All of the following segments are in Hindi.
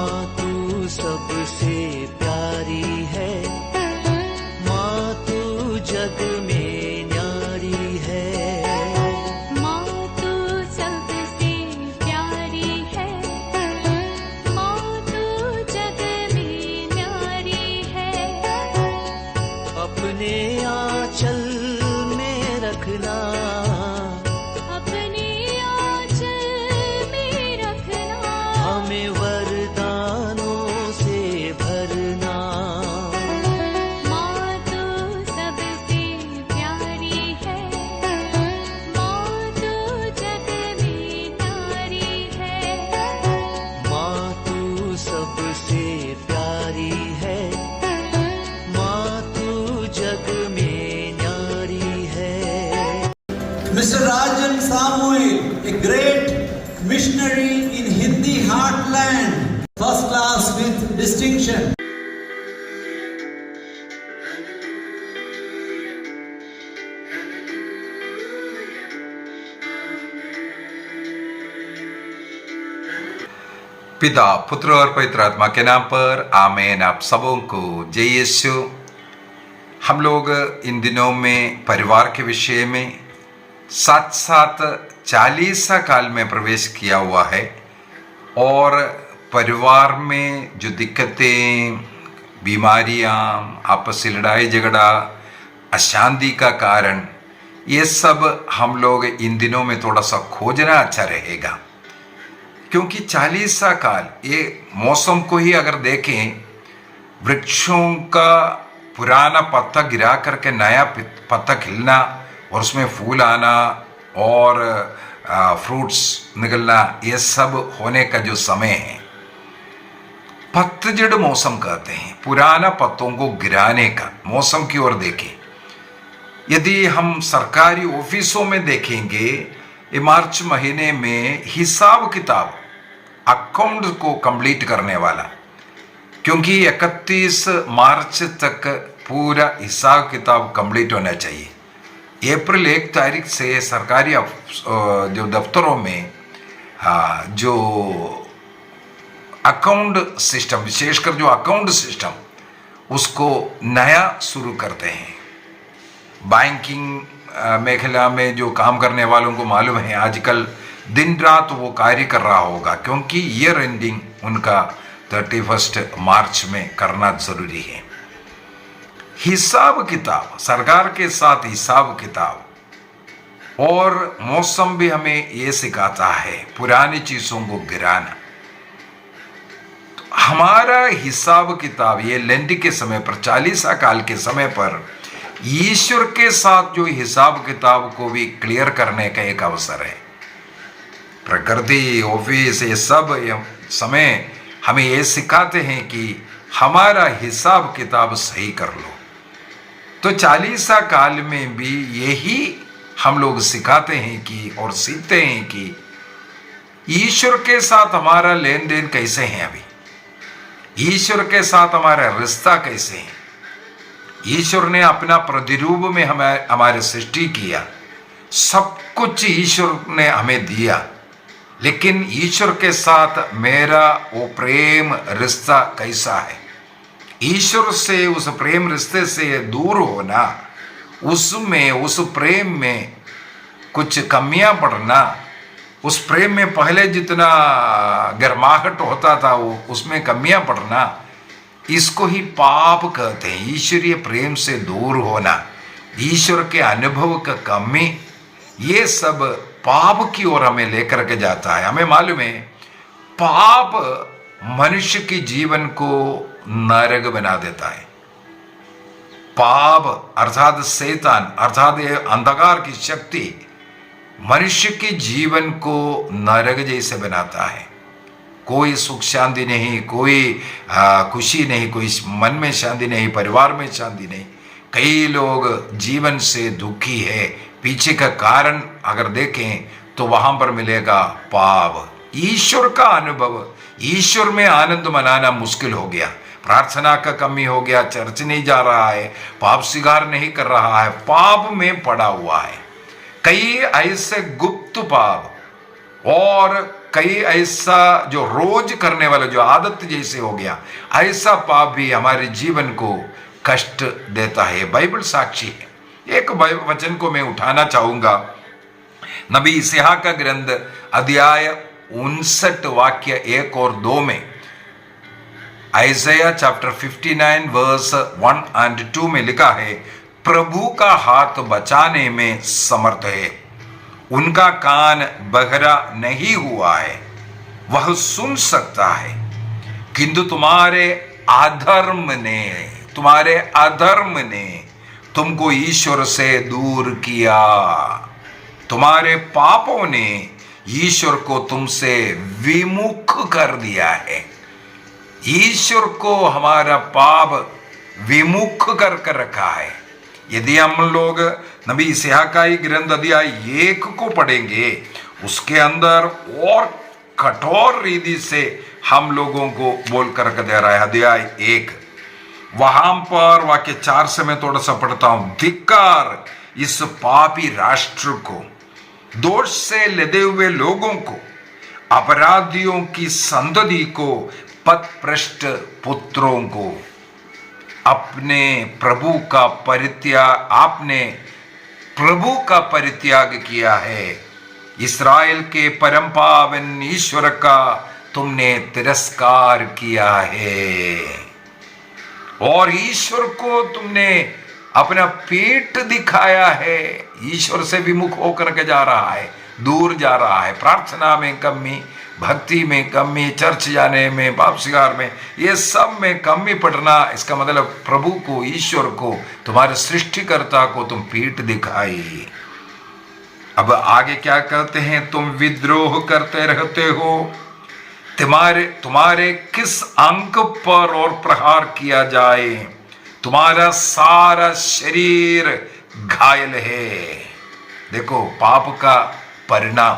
माँ तू सबसे प्यारी है, माँ तू जग में न्यारी है। माँ तू सबसे प्यारी है, माँ तू जग में न्यारी है। अपने आंचल में रखना, अपने आंचल में रखना। हमें वरदानों से भरना। माँ तू सबसे प्यारी है, माँ तू जग में न्यारी है। माँ तू सबसे प्यारी है, माँ तू जग में न्यारी है। Mr. Rajan Samuel, a great missionary in Hindi heartland, first class with distinction. पिता, पुत्र और पवित्र आत्मा के नाम पर आमीन। आप सबों को जय यीशु। हम लोग इन दिनों में परिवार के विषय में साथ साथ 40 काल में प्रवेश किया हुआ है और परिवार में जो दिक्कतें, बीमारियां, आपसी लड़ाई झगड़ा, अशांति का कारण, ये सब हम लोग इन दिनों में थोड़ा सा खोजना अच्छा रहेगा। क्योंकि 40 काल, ये मौसम को ही अगर देखें, वृक्षों का पुराना पत्ता गिरा करके नया पत्ता खिलना और उसमें फूल आना और फ्रूट्स निकलना, ये सब होने का जो समय है, पतझड़ मौसम कहते हैं। पुराना पत्तों को गिराने का मौसम की ओर देखें। यदि हम सरकारी ऑफिसों में देखेंगे, ये मार्च महीने में हिसाब किताब, अकाउंट को कंप्लीट करने वाला, क्योंकि 31 मार्च तक पूरा हिसाब किताब कंप्लीट होना चाहिए। अप्रैल 1 तारीख से सरकारी जो दफ्तरों में जो अकाउंट सिस्टम, विशेषकर जो अकाउंट सिस्टम, उसको नया शुरू करते हैं। बैंकिंग मेखला में जो काम करने वालों को मालूम है, आजकल दिन रात वो कार्य कर रहा होगा, क्योंकि ईयर एंडिंग उनका 31 मार्च में करना जरूरी है। हिसाब किताब, सरकार के साथ हिसाब किताब, और मौसम भी हमें ये सिखाता है पुरानी चीजों को गिराना। तो हमारा हिसाब किताब ये लेंट के समय पर, 40 काल के समय पर ईश्वर के साथ जो हिसाब किताब को भी क्लियर करने का एक अवसर है। प्रकृति, ऑफिस, ये सब समय हमें ये सिखाते हैं कि हमारा हिसाब किताब सही कर लो। तो 40 काल में भी यही हम लोग सिखाते हैं कि और सीखते हैं कि ईश्वर के साथ हमारा लेन देन कैसे है, अभी ईश्वर के साथ हमारा रिश्ता कैसे है। ईश्वर ने अपना प्रतिरूप में हमारे सृष्टि किया, सब कुछ ईश्वर ने हमें दिया, लेकिन ईश्वर के साथ मेरा वो प्रेम रिश्ता कैसा है। ईश्वर से, उस प्रेम रिश्ते से दूर होना, उसमें, उस प्रेम में कुछ कमियां पड़ना, उस प्रेम में पहले जितना गर्माहट होता था वो उसमें कमियां पड़ना, इसको ही पाप कहते हैं। ईश्वरीय प्रेम से दूर होना, ईश्वर के अनुभव का कमी, ये सब पाप की ओर हमें लेकर के जाता है। हमें मालूम है पाप मनुष्य के जीवन को नरक बना देता है। पाप अर्थात शैतान, अर्थात अंधकार की शक्ति मनुष्य के जीवन को नरक जैसे बनाता है। कोई सुख शांति नहीं, कोई खुशी नहीं, कोई मन में शांति नहीं, परिवार में शांति नहीं। कई लोग जीवन से दुखी है। पीछे का कारण अगर देखें तो वहां पर मिलेगा पाप। ईश्वर का अनुभव, ईश्वर में आनंद मनाना मुश्किल हो गया। प्रार्थना का कमी हो गया, चर्च नहीं जा रहा है, पाप स्वीकार नहीं कर रहा है, पाप में पड़ा हुआ है। कई ऐसे गुप्त पाप और कई ऐसा जो रोज करने वाला, जो आदत जैसे हो गया, ऐसा पाप भी हमारे जीवन को कष्ट देता है। बाइबल साक्षी है। एक वचन को मैं उठाना चाहूंगा, नबी इसहाक का ग्रंथ अध्याय 59 वाक्य 1 और 2 में, आइज़ाया चैप्टर 59 वर्स 1 और 2 में लिखा है, प्रभु का हाथ बचाने में समर्थ है, उनका कान बहरा नहीं हुआ है, वह सुन सकता है, किंतु तुम्हारे अधर्म ने तुमको ईश्वर से दूर किया, तुम्हारे पापों ने ईश्वर को तुमसे विमुख कर दिया है। ईश्वर को हमारा पाप विमुख कर रखा है। यदि हम लोग नबी इसहाकाई ग्रंथ अध्याय 1 को पढ़ेंगे, उसके अंदर और कठोर रीति से हम लोगों को बोल कर दे रहा है। अध्याय 1 वहां पर वाक्य 4 से मैं थोड़ा सा पढ़ता हूं। धिक्कार इस पापी राष्ट्र को, दोष से लदे हुए लोगों को, अपराधियों की संतति को, पथभ्रष्ट पुत्रों को। आपने प्रभु का परित्याग किया है, इस्राएल के परम पावन ईश्वर का तुमने तिरस्कार किया है, और ईश्वर को तुमने अपना पेट दिखाया है। ईश्वर से विमुख होकर के जा रहा है, दूर जा रहा है। प्रार्थना में कमी, भक्ति में कमी, चर्च जाने में, पाप स्वीकार में, ये सब में कमी पड़ना, इसका मतलब प्रभु को, ईश्वर को, तुम्हारे सृष्टिकर्ता को तुम पीठ दिखाई। अब आगे क्या कहते हैं, तुम विद्रोह करते रहते हो, तुम्हारे किस अंक पर और प्रहार किया जाए, तुम्हारा सारा शरीर घायल है। देखो पाप का परिणाम,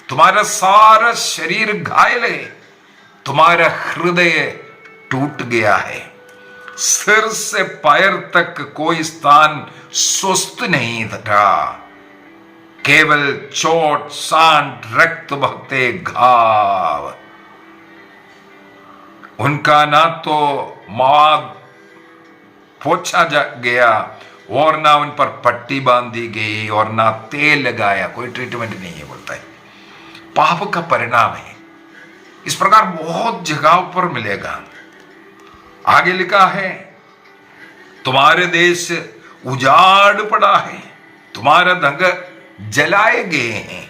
तुम्हारा सारा शरीर घायल है, तुम्हारा हृदय टूट गया है, सिर से पैर तक कोई स्थान स्वस्थ नहीं रहा, केवल चोट, सांड, रक्त बहते घाव। उनका ना तो मवाद पोछा गया और ना उन पर पट्टी बांधी गई और ना तेल लगाया, कोई ट्रीटमेंट नहीं है, बोलता है। पाप का परिणाम है। इस प्रकार बहुत जगहों पर मिलेगा। आगे लिखा है, तुम्हारे देश उजाड़ पड़ा है, तुम्हारा धन जलाए गए हैं,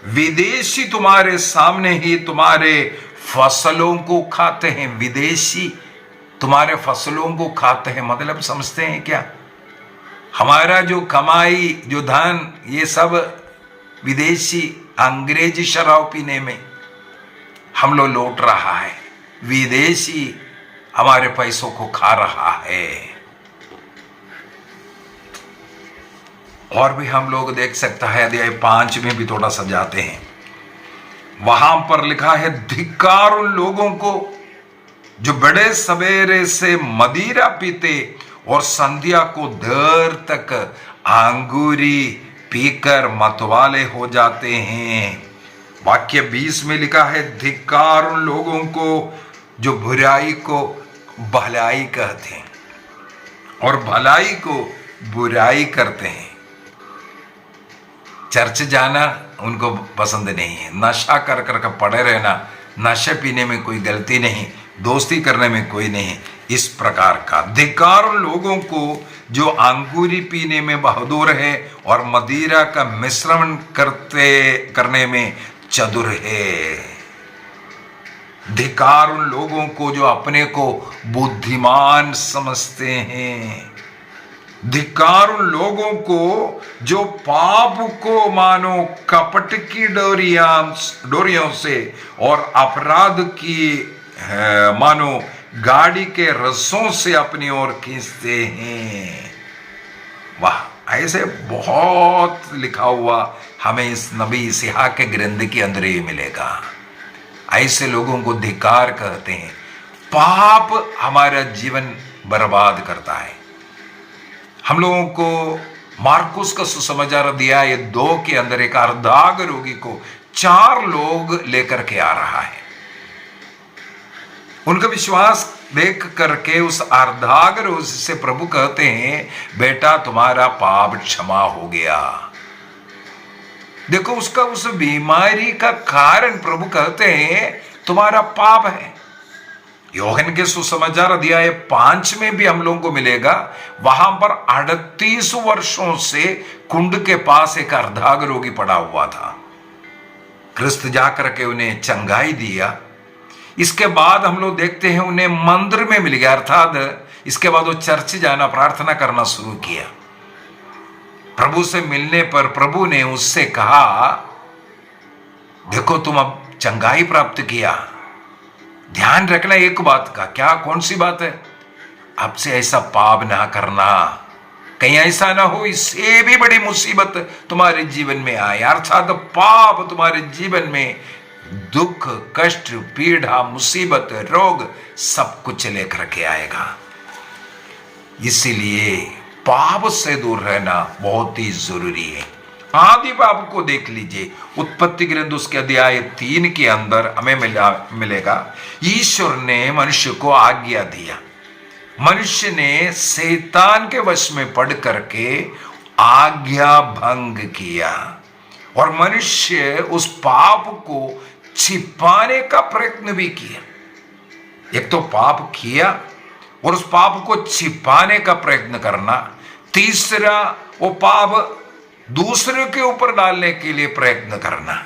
विदेशी तुम्हारे सामने ही तुम्हारे फसलों को खाते हैं। विदेशी तुम्हारे फसलों को खाते हैं, मतलब समझते हैं क्या? हमारा जो कमाई, जो धन, ये सब विदेशी अंग्रेजी शराब पीने में हम लोग लौट रहा है, विदेशी हमारे पैसों को खा रहा है। और भी हम लोग देख सकता है, अध्याय 5 में भी थोड़ा सा जाते हैं, वहां पर लिखा है, धिक्कार उन लोगों को जो बड़े सवेरे से मदिरा पीते और संध्या को देर तक अंगूरी पीकर मतवाले हो जाते हैं। वाक्य 20 में लिखा है, धिक्कार उन लोगों को जो बुराई को भलाई कहते हैं और भलाई को बुराई करते हैं। चर्च जाना उनको पसंद नहीं है, नशा कर कर पड़े रहना, नशे पीने में कोई गलती नहीं, दोस्ती करने में कोई नहीं। इस प्रकार का धिक्कार उन लोगों को जो अंगूरी पीने में बहादुर है और मदिरा का मिश्रण करने में चतुर है। धिक्कार उन लोगों को जो अपने को बुद्धिमान समझते हैं। धिक्कार उन लोगों को जो पाप को मानो कपट की डोरियों से और अपराध की मानो गाड़ी के रस्सों से अपनी ओर खींचते हैं। वाह, ऐसे बहुत लिखा हुआ हमें इस नबी इसहाक के ग्रंथ के अंदर ही मिलेगा। ऐसे लोगों को धिक्कार कहते हैं। पाप हमारा जीवन बर्बाद करता है। हम लोगों को मार्कुस का सुसमाचार अध्याय 2 के अंदर एक अर्धांग रोगी को 4 लोग लेकर के आ रहा है। उनका विश्वास देख करके उस अर्धांगिनी से प्रभु कहते हैं, बेटा तुम्हारा पाप क्षमा हो गया। देखो उसका उस बीमारी का कारण प्रभु कहते हैं तुम्हारा पाप है। यूहन्ना के सुसमाचार अध्याय 5 में भी हम लोगों को मिलेगा, वहां पर 38 वर्षों से कुंड के पास एक अर्धांग रोगी पड़ा हुआ था। क्रिस्त जाकर के उन्हें चंगाई दिया। इसके बाद हम लोग देखते हैं उन्हें मंदिर में मिल गया, अर्थात इसके बाद वो चर्च जाना, प्रार्थना करना शुरू किया। प्रभु से मिलने पर प्रभु ने उससे कहा, देखो तुम अब चंगाई प्राप्त किया। ध्यान रखना एक बात का, क्या कौन सी बात है? अब से ऐसा पाप ना करना, कहीं ऐसा ना हो इससे भी बड़ी मुसीबत तुम्हारे जीवन में आए, अर्थात पाप तुम्हारे जीवन में दुख, कष्ट, पीड़ा, मुसीबत, रोग सब कुछ लेकर के आएगा। इसीलिए पाप से दूर रहना बहुत ही जरूरी है। आदि पाप को देख लीजिए, उत्पत्ति ग्रंथ उसके अध्याय 3 के अंदर हमें मिलेगा, ईश्वर ने मनुष्य को आज्ञा दिया। मनुष्य ने शैतान के वश में पड़ करके आज्ञा भंग किया और मनुष्य उस पाप को छिपाने का प्रयत्न भी किया। एक तो पाप किया और उस पाप को छिपाने का प्रयत्न करना, तीसरा वो पाप दूसरे के ऊपर डालने के लिए प्रयत्न करना।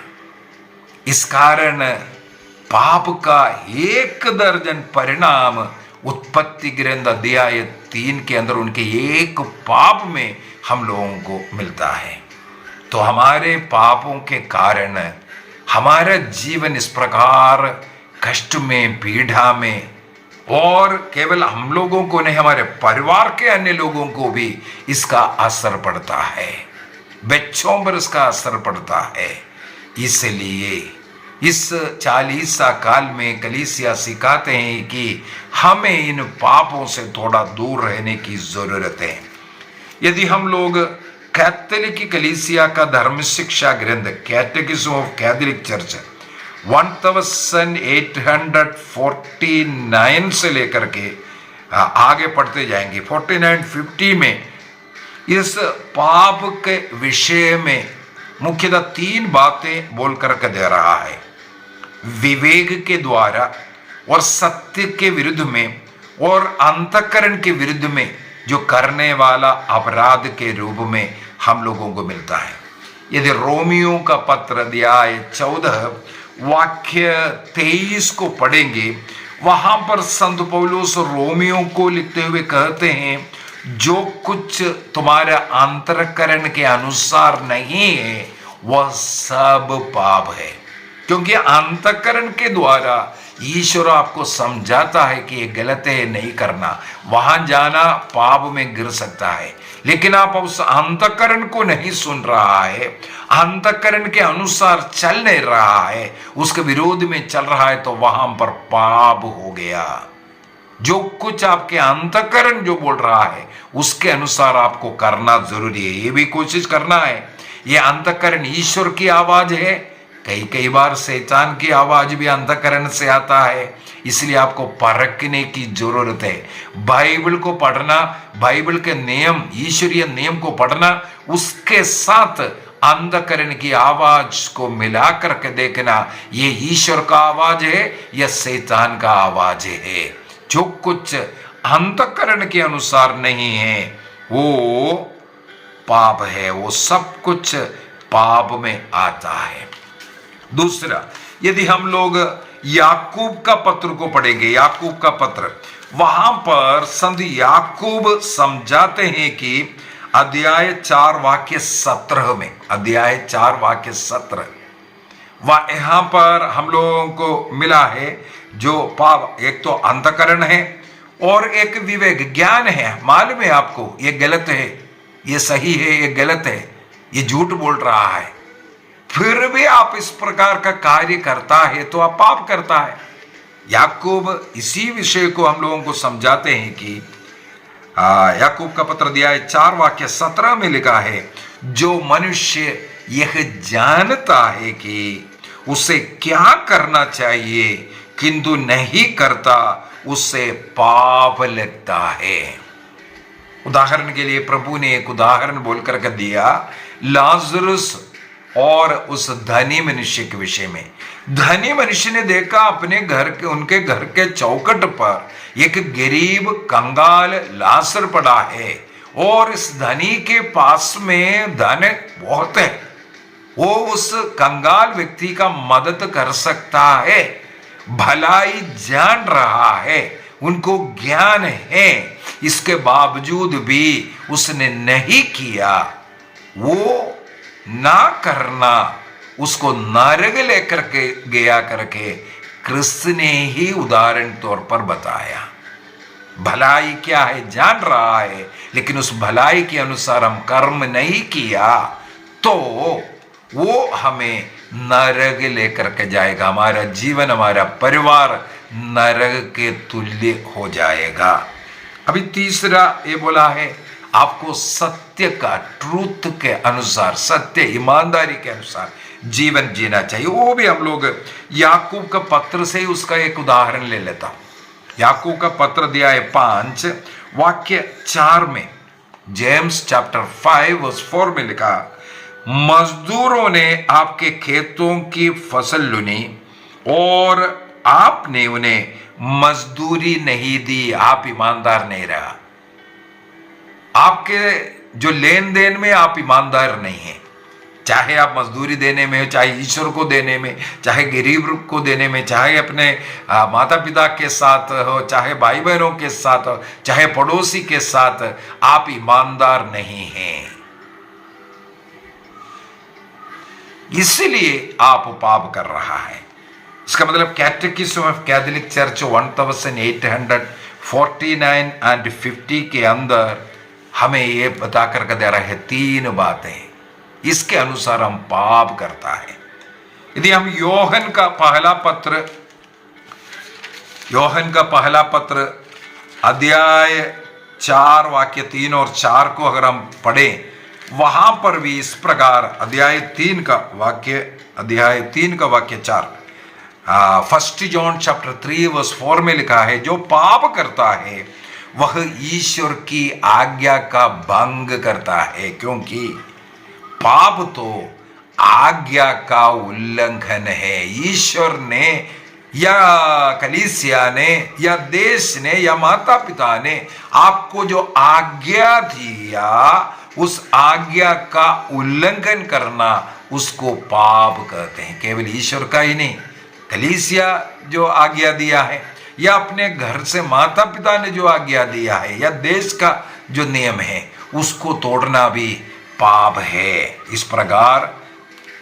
इस कारण पाप का 1 दर्जन परिणाम उत्पत्ति ग्रंथ अध्याय 3 के अंदर उनके एक पाप में हम लोगों को मिलता है। तो हमारे पापों के कारण हमारा जीवन इस प्रकार कष्ट में, पीड़ा में, और केवल हम लोगों को नहीं, हमारे परिवार के अन्य लोगों को भी इसका असर पड़ता है, बच्चों पर इसका असर पड़ता है। इसलिए इस 40 काल में कलीसिया सिखाते हैं कि हमें इन पापों से थोड़ा दूर रहने की जरूरत है। यदि हम लोग कैथोलिक कलीसिया का धर्म शिक्षा ग्रंथ कैटेकिज्म ऑफ कैथोलिक चर्च 1849 से लेकर के आगे पढ़ते जाएंगे, 4950 में इस पाप के विषय में मुख्यतः 3 बातें बोल करके दे रहा है। विवेक के द्वारा और सत्य के विरुद्ध में और अंतःकरण के विरुद्ध में जो करने वाला अपराध के रूप में हम लोगों को मिलता है। यदि रोमियो का पत्र अध्याय 14 वाक्य 23 को पढ़ेंगे, वहां पर संत पौलुस रोमियो को लिखते हुए कहते हैं, जो कुछ तुम्हारे अंतःकरण के अनुसार नहीं है वह सब पाप है। क्योंकि अंतःकरण के द्वारा ईश्वर आपको समझाता है कि ये गलत है, नहीं करना, वहां जाना पाप में गिर सकता है। लेकिन आप उस अंतःकरण को नहीं सुन रहा है, अंतःकरण के अनुसार चल नहीं रहा है, उसके विरोध में चल रहा है, तो वहां पर पाप हो गया। जो कुछ आपके अंतःकरण जो बोल रहा है उसके अनुसार आपको करना जरूरी है, ये भी कोशिश करना है। ये अंतःकरण ईश्वर की आवाज है, कई बार शैतान की आवाज भी अंतःकरण से आता है, इसलिए आपको परखने की जरूरत है। बाइबल को पढ़ना, बाइबल के नियम, ईश्वरीय नियम को पढ़ना, उसके साथ अंतःकरण की आवाज को मिला करके देखना, ये ईश्वर का आवाज है या शैतान का आवाज है। जो कुछ अंतःकरण के अनुसार नहीं है वो पाप है, वो सब कुछ पाप में आता है। दूसरा, यदि हम लोग याकूब का पत्र को पढ़ेंगे, याकूब का पत्र, वहां पर संत याकूब समझाते हैं कि अध्याय 4 वाक्य 17 में, अध्याय 4 वाक्य 17, वह यहां पर हम लोगों को मिला है जो पाप, एक तो अंतःकरण है और एक विवेक ज्ञान है। मालूम है आपको ये गलत है, ये सही है, ये गलत है, ये झूठ बोल रहा है, फिर भी आप इस प्रकार का कार्य करता है तो आप पाप करता है। याकूब इसी विषय को हम लोगों को समझाते हैं कि याकूब का पत्र अध्याय 4 वाक्य 17 में लिखा है, जो मनुष्य यह जानता है कि उसे क्या करना चाहिए किंतु नहीं करता, उससे पाप लगता है। उदाहरण के लिए प्रभु ने एक उदाहरण बोलकर के दिया लाजरस और उस धनी मनुष्य के विषय में। धनी मनुष्य ने देखा अपने घर के, उनके घर के चौखट पर एक गरीब कंगाल लाशर पड़ा है और इस धनी के पास में धन बहुत है, वो उस कंगाल व्यक्ति का मदद कर सकता है, भलाई जान रहा है, उनको ज्ञान है, इसके बावजूद भी उसने नहीं किया। वो ना करना उसको नरक लेकर के गया करके क्रिस्त ने ही उदाहरण तौर पर बताया। भलाई क्या है जान रहा है, लेकिन उस भलाई के अनुसार हम कर्म नहीं किया तो वो हमें नरक लेकर के जाएगा। हमारा जीवन, हमारा परिवार नरक के तुल्य हो जाएगा। अभी तीसरा ये बोला है आपको सत्य का, ट्रूथ के अनुसार, सत्य ईमानदारी के अनुसार जीवन जीना चाहिए। वो भी हम लोग याकूब का पत्र से ही उसका एक उदाहरण ले लेता हूं। याकूब का पत्र अध्याय 5 वाक्य 4 में, जेम्स चैप्टर 5 वर्स 4 में लिखा, मजदूरों ने आपके खेतों की फसल लुनी और आपने उन्हें मजदूरी नहीं दी, आप ईमानदार नहीं रहा। आपके जो लेन देन में आप ईमानदार नहीं हैं, चाहे आप मजदूरी देने में, चाहे ईश्वर को देने में, चाहे गरीब को देने में, चाहे अपने माता पिता के साथ हो, चाहे भाई बहनों के साथ हो, चाहे पड़ोसी के साथ, आप ईमानदार नहीं हैं, इसलिए आप पाप कर रहा है। इसका मतलब कैटेकिज्म ऑफ कैथोलिक चर्च 1849 एंड 50 के अंदर हमें ये बता करके दे रहा है 3 बातें, इसके अनुसार हम पाप करता है। यदि हम योहन का पहला पत्र अध्याय 4 वाक्य 3 और 4 को अगर हम पढ़ें, वहां पर भी इस प्रकार अध्याय 3 का वाक्य 4, 1 जॉन चैप्टर 3 वर्स 4 में लिखा है, जो पाप करता है वह ईश्वर की आज्ञा का भंग करता है, क्योंकि पाप तो आज्ञा का उल्लंघन है। ईश्वर ने या कलीसिया ने या देश ने या माता पिता ने आपको जो आज्ञा दिया, उस आज्ञा का उल्लंघन करना उसको पाप कहते हैं। केवल ईश्वर का ही नहीं, कलीसिया जो आज्ञा दिया है, या अपने घर से माता पिता ने जो आज्ञा दिया है, या देश का जो नियम है, उसको तोड़ना भी पाप है। इस प्रकार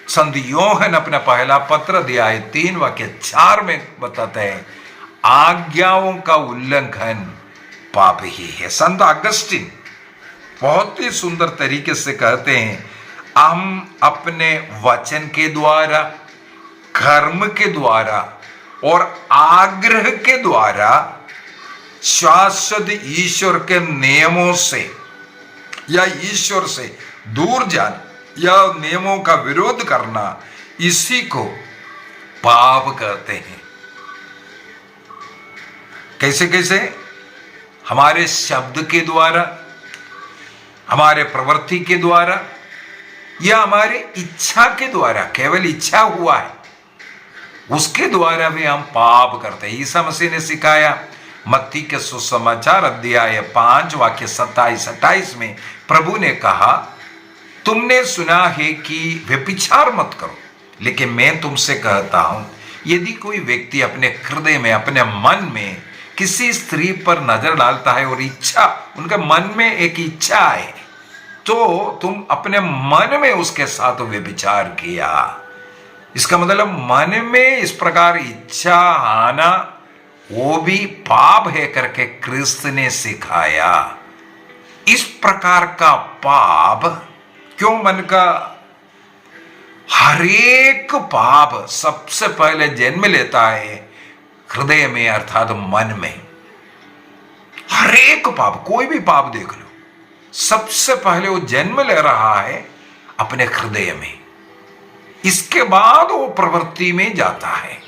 संत योहन अपना पहला पत्र अध्याय 3 वाक्य 4 में बताते हैं, आज्ञाओं का उल्लंघन पाप ही है। संत अगस्टिन बहुत ही सुंदर तरीके से कहते हैं, हम अपने वचन के द्वारा, कर्म के द्वारा और आग्रह के द्वारा शाश्वत ईश्वर के नियमों से या ईश्वर से दूर जाना या नियमों का विरोध करना, इसी को पाप कहते हैं। कैसे कैसे? हमारे शब्द के द्वारा, हमारे प्रवृत्ति के द्वारा, या हमारे इच्छा के द्वारा। केवल इच्छा हुआ है, उसके द्वारा भी हम पाप करते हैं। ईसा मसीह ने सिखाया, मत्ती के सुसमाचार अध्याय 5 वाक्य 27-28 में प्रभु ने कहा, तुमने सुना है कि व्यभिचार मत करो, लेकिन मैं तुमसे कहता हूं, यदि कोई व्यक्ति अपने हृदय में, अपने मन में किसी स्त्री पर नजर डालता है और इच्छा, उनके मन में एक इच्छा है, तो तुम अपने मन में उसके साथ व्यभिचार किया। इसका मतलब मन में इस प्रकार इच्छा आना वो भी पाप है करके क्रिस्त ने सिखाया। इस प्रकार का पाप क्यों? मन का हरेक पाप सबसे पहले जन्म लेता है हृदय में, अर्थात मन में। हरेक पाप, कोई भी पाप देख लो, सबसे पहले वो जन्म ले रहा है अपने हृदय में। इसके बाद वो प्रवृत्ति में जाता है।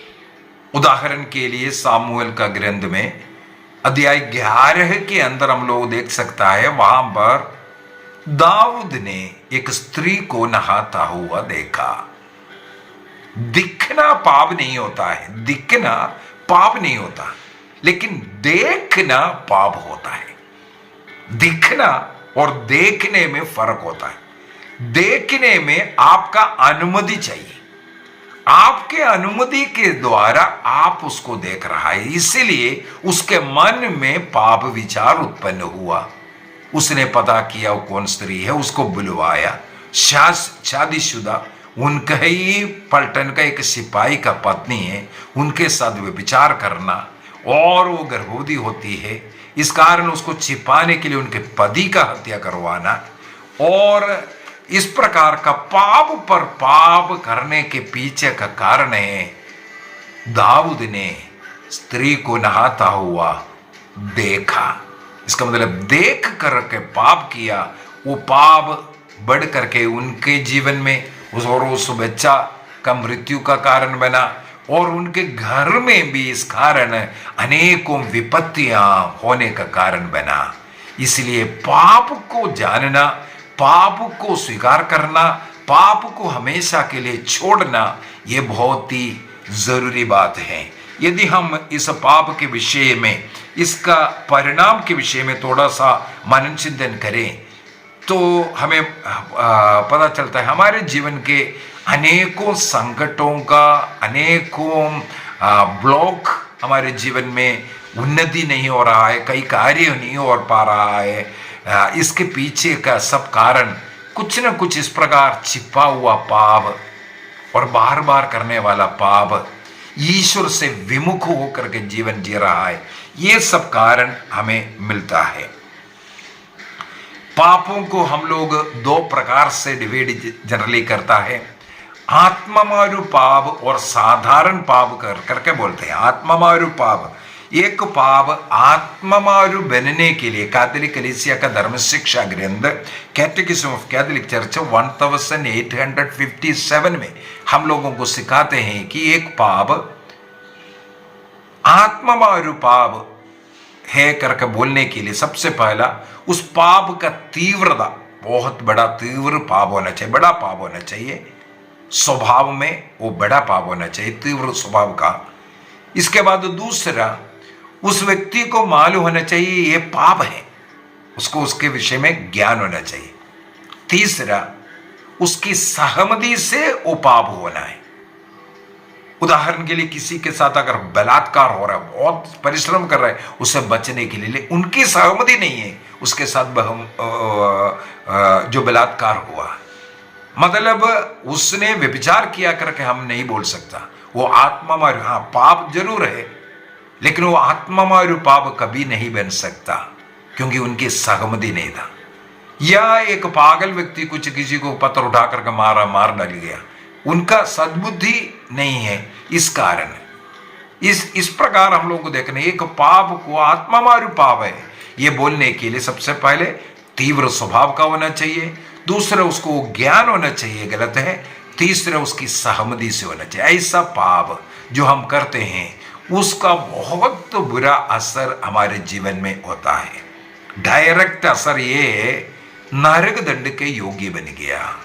उदाहरण के लिए सामुएल का ग्रंथ में अध्याय 11 के अंदर हम लोग देख सकता है, वहां पर दाऊद ने एक स्त्री को नहाता हुआ देखा। दिखना पाप नहीं होता है, दिखना पाप नहीं होता, लेकिन देखना पाप होता है। दिखना और देखने में फर्क होता है। देखने में आपका अनुमति चाहिए, आपके अनुमति के द्वारा आप उसको देख रहा है, इसलिए उसके मन में पाप विचार उत्पन्न हुआ। उसने पता किया वो कौन स्त्री है, उसको बुलवाया, शादीशुदा उनका ही पलटन का एक सिपाही का पत्नी है, उनके साथ व्यभिचार करना, और वो गर्भवती होती है, इस कारण उसको छिपाने के लिए उनके पति का हत्या करवाना, और इस प्रकार का पाप पर पाप करने के पीछे का कारण है दाऊद ने स्त्री को नहाता हुआ देखा। इसका मतलब देख करके पाप किया, वो पाप बढ़ करके उनके जीवन में उस बच्चा का मृत्यु का कारण बना, और उनके घर में भी इस कारण अनेकों विपत्तियां होने का कारण बना। इसलिए पाप को जानना, पाप को स्वीकार करना, पाप को हमेशा के लिए छोड़ना, ये बहुत ही जरूरी बात है। यदि हम इस पाप के विषय में, इसका परिणाम के विषय में थोड़ा सा मनन चिंतन करें तो हमें पता चलता है हमारे जीवन के अनेकों संकटों का, अनेकों ब्लॉक हमारे जीवन में उन्नति नहीं हो रहा है, कई कार्य नहीं हो पा रहा है। इसके पीछे का सब कारण कुछ न कुछ इस प्रकार छिपा हुआ पाप और बार बार करने वाला पाप, ईश्वर से विमुख होकर के जीवन जी रहा है, ये सब कारण हमें मिलता है। पापों को हम लोग दो प्रकार से डिवाइड जनरली करता है, आत्ममारु पाप और साधारण पाप करके बोलते हैं। आत्ममारु पाप, एक पाप आत्ममारु बनने के लिए कैथोलिक कलीसिया का धर्म शिक्षा ग्रंथ कैटेकिज्म ऑफ कैथोलिक चर्च 1857 में हम लोगों को सिखाते हैं कि एक पाप आत्ममारु पाप है करके बोलने के लिए सबसे पहला उस पाप का तीव्रता, बहुत बड़ा तीव्र पाप होना चाहिए, बड़ा पाप होना चाहिए, स्वभाव में वो बड़ा पाप होना चाहिए, तीव्र स्वभाव का। इसके बाद दूसरा, उस व्यक्ति को मालूम होना चाहिए ये पाप है, उसको उसके विषय में ज्ञान होना चाहिए। तीसरा, उसकी सहमति से वो पाप होना है। उदाहरण के लिए किसी के साथ अगर बलात्कार हो रहा है, बहुत परिश्रम कर रहा है उससे बचने के लिए, उनकी सहमति नहीं है उसके साथ जो बलात्कार हुआ, मतलब उसने व्यभिचार किया करके हम नहीं बोल सकता वो आत्ममारु, हाँ पाप जरूर है, लेकिन वो आत्ममारु पाप कभी नहीं बन सकता क्योंकि उनकी सहमति नहीं था। या एक पागल व्यक्ति कुछ किसी को पत्थर उठा करके मार डाल गया, उनका सद्बुद्धि नहीं है, इस कारण इस प्रकार हम लोग को देखना, एक पाप को आत्ममारु पाप है ये बोलने के लिए सबसे पहले तीव्र स्वभाव का होना चाहिए, दूसरा उसको ज्ञान होना चाहिए गलत है, तीसरा उसकी सहमति से होना चाहिए। ऐसा पाप जो हम करते हैं उसका बहुत बुरा असर हमारे जीवन में होता है। डायरेक्ट असर ये है, नरक दंड के योग्य बन गया,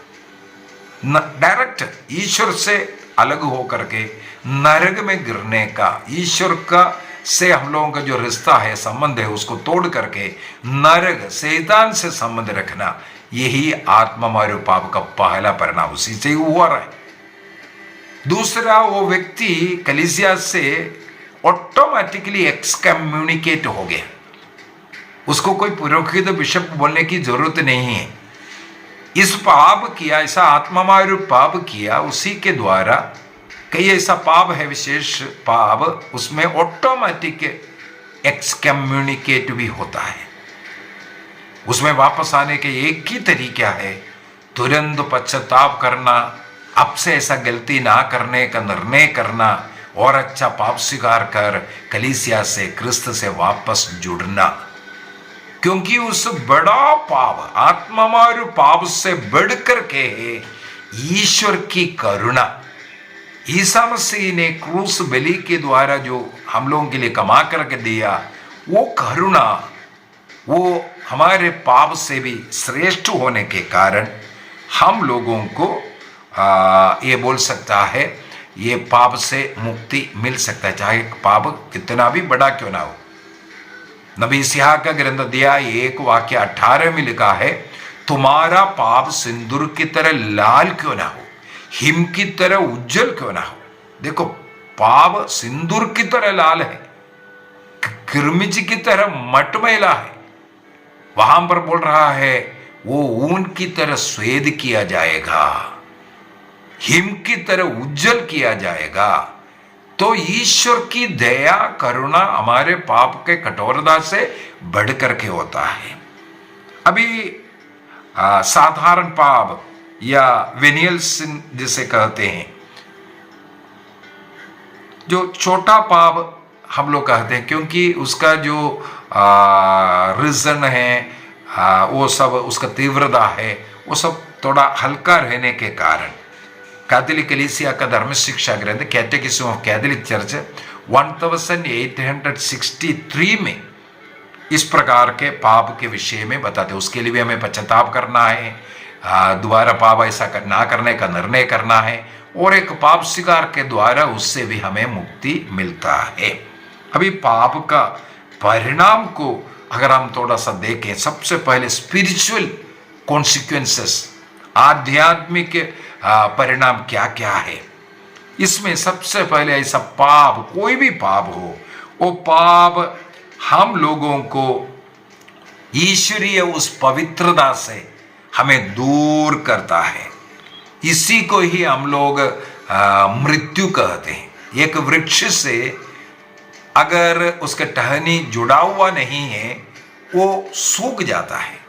डायरेक्ट ईश्वर से अलग होकर के नरक में गिरने का, ईश्वर का से हम लोगों का जो रिश्ता है, संबंध है, उसको तोड़ करके नरक शैतान से संबंध रखना, यही आत्ममारु पाप का पहला परिणाम उसी से हुआ रहा है। दूसरा, वो व्यक्ति कलीसिया से ऑटोमेटिकली एक्सकम्युनिकेट हो गया, उसको कोई पुरोहित बिशप बोलने की जरूरत नहीं है। इस पाप किया, ऐसा आत्ममारु पाप किया, उसी के द्वारा कई ऐसा पाप है विशेष पाप, उसमें ऑटोमेटिक एक्सकम्युनिकेट भी होता है। उसमें वापस आने के एक ही तरीका है, तुरंत पश्चाताप करना, अब से ऐसा गलती ना करने का निर्णय करना और अच्छा पाप स्वीकार कर कलीसिया से, क्रिस्त से वापस जुड़ना। क्योंकि उस बड़ा पाप, आत्ममारु पाप से बढ़कर के ईश्वर की करुणा, ईसा मसीह ने क्रूस बलि के द्वारा जो हम लोगों के लिए कमा करके दिया, वो करुणा, वो हमारे पाप से भी श्रेष्ठ होने के कारण हम लोगों को ये बोल सकता है, ये पाप से मुक्ति मिल सकता है, चाहे पाप कितना भी बड़ा क्यों ना हो। नबी यशायाह का ग्रंथ अध्याय 1 वाक्य 18 में लिखा है, तुम्हारा पाप सिंदूर की तरह लाल क्यों ना हो, हिम की तरह उज्जवल क्यों ना हो। देखो, पाप सिंदूर की तरह लाल है, किरमिच की तरह मटमैला है, वहां पर बोल रहा है वो ऊन की तरह स्वेद किया जाएगा, हिम की तरह उज्जवल किया जाएगा। तो ईश्वर की दया करुणा हमारे पाप के कठोरता से बढ़ करके होता है। अभी साधारण पाप या वेनियल सिन जिसे कहते हैं, जो छोटा पाप हम लोग कहते हैं, क्योंकि उसका जो रीजन है, वो सब उसका तीव्रता है, वो सब थोड़ा हल्का रहने के कारण कैथोलिक कलीसिया का धर्म शिक्षा ग्रंथ कैटेकिज्म ऑफ कैथोलिक चर्च 1863 में इस प्रकार के पाप के विषय में बताते हैं। उसके लिए भी हमें पश्चाताप करना है, दोबारा पाप ऐसा ना करने का निर्णय करना है, और एक पाप स्वीकार के द्वारा उससे भी हमें मुक्ति मिलता है। अभी पाप का परिणाम को अगर हम थोड़ा सा देखें, सबसे पहले स्पिरिचुअल कॉन्सिक्वेंसेस, आध्यात्मिक परिणाम क्या क्या है। इसमें सबसे पहले ऐसा पाप, कोई भी पाप हो, वो पाप हम लोगों को ईश्वरीय उस पवित्रता से हमें दूर करता है। इसी को ही हम लोग मृत्यु कहते हैं। एक वृक्ष से अगर उसका टहनी जुड़ा हुआ नहीं है, वो सूख जाता है।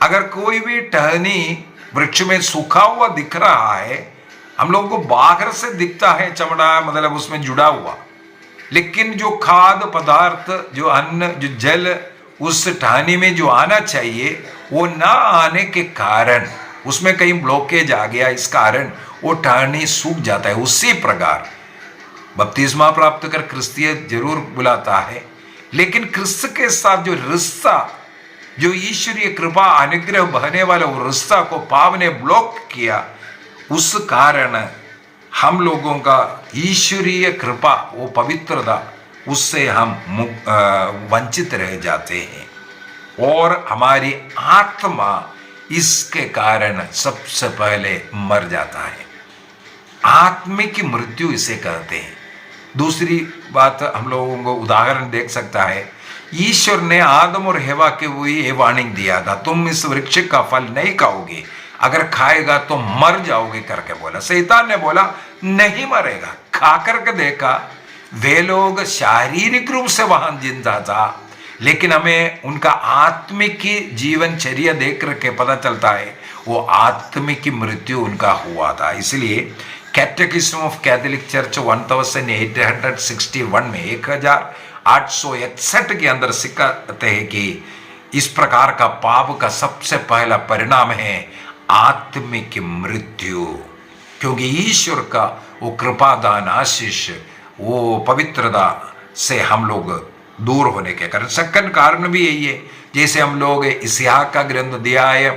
अगर कोई भी टहनी वृक्ष में सूखा हुआ दिख रहा है, हम लोगों को बाहर से दिखता है चमड़ा, मतलब उसमें जुड़ा हुआ, लेकिन जो खाद्य पदार्थ, जो अन्न, जो जल उस टहनी में जो आना चाहिए, वो ना आने के कारण उसमें कहीं ब्लॉकेज आ गया, इस कारण वो टहनी सूख जाता है। उसी प्रकार बपतिस्मा प्राप्त कर क्रिस्तीय जरूर बुलाता है, लेकिन क्रिस्त के साथ जो रिश्ता, जो ईश्वरीय कृपा अनुग्रह बहने वाला वो रिश्ता को पाप ने ब्लॉक किया, उस कारण हम लोगों का ईश्वरीय कृपा, वो पवित्रता, उससे हम वंचित रह जाते हैं, और हमारी आत्मा इसके कारण सबसे पहले मर जाता है। आत्मिक मृत्यु इसे कहते हैं। दूसरी बात हम लोगों को उदाहरण देख सकता है, ईश्वर ने आदम और हेवा के वो ये वार्निंग दिया था, तुम इस वृक्ष का फल नहीं खाओगे, अगर खाएगा तो मर जाओगे करके बोला। शैतान ने बोला नहीं मरेगा। खा करके देखा, वे लोग शारीरिक रूप से वहां जिंदा था, लेकिन हमें उनका आत्मिक जीवनचर्या देख करके पता चलता है वो आत्मिक मृत्यु उनका हुआ था। इसलिए कैटेकिज्म ऑफ कैथोलिक चर्च 1861 में 1861 के अंदर सिखाते हैं कि इस प्रकार का पाप का सबसे पहला परिणाम है आत्मिक मृत्यु, क्योंकि ईश्वर का वो कृपादान, आशीष, वो पवित्रता से हम लोग दूर होने के कारण। सेकंड कारण भी यही है, जैसे हम लोग यशायाह का ग्रंथ अध्याय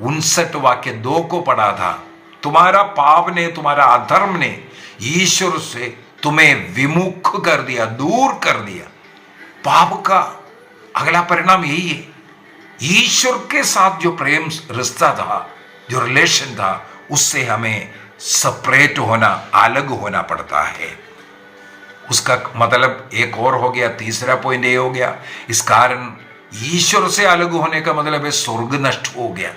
59 वाक्य 2 को पढ़ा था, तुम्हारा पाप ने, तुम्हारा अधर्म ने ईश्वर से तुम्हें विमुख कर दिया, दूर कर दिया। पाप का अगला परिणाम यही है, ईश्वर के साथ जो प्रेम रिश्ता था, जो रिलेशन था, उससे हमें सेपरेट होना, अलग होना पड़ता है। उसका मतलब एक और हो गया, तीसरा पॉइंट ये हो गया, इस कारण ईश्वर से अलग होने का मतलब है स्वर्ग नष्ट हो गया।